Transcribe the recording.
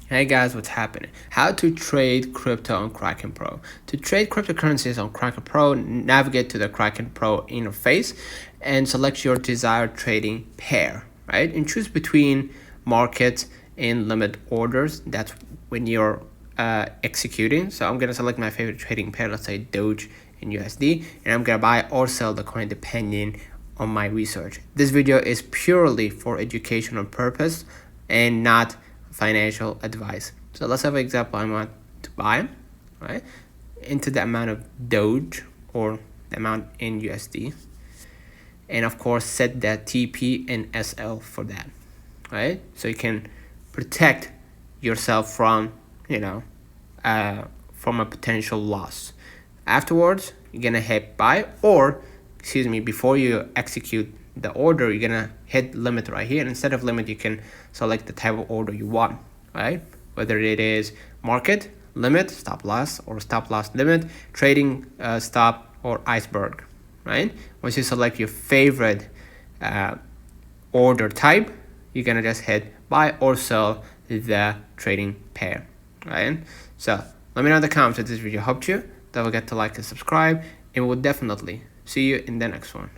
Hey guys, what's happening? How to trade crypto on Kraken Pro. To trade cryptocurrencies on Kraken Pro, navigate to the Kraken Pro interface and select your desired trading pair, right? And choose between market and limit orders. That's when you're executing. So I'm gonna select my favorite trading pair, let's say Doge and USD, and I'm gonna buy or sell the coin depending on my research. This video is purely for educational purpose and not financial advice. So let's have an example. I want to buy, right, into the amount of Doge or the amount in USD, and of course set that TP and SL for that, right? So you can protect yourself from from a potential loss. Afterwards, you're gonna hit buy, or before you execute the order, you're gonna hit limit right here. Instead of limit, you can select the type of order you want, right? Whether it is market, limit, stop loss, or stop loss limit, trading stop, or iceberg, right? Once you select your favorite order type, you're gonna just hit buy or sell the trading pair, right? So let me know in the comments if this video helped you. Don't forget to like and subscribe, and we'll definitely see you in the next one.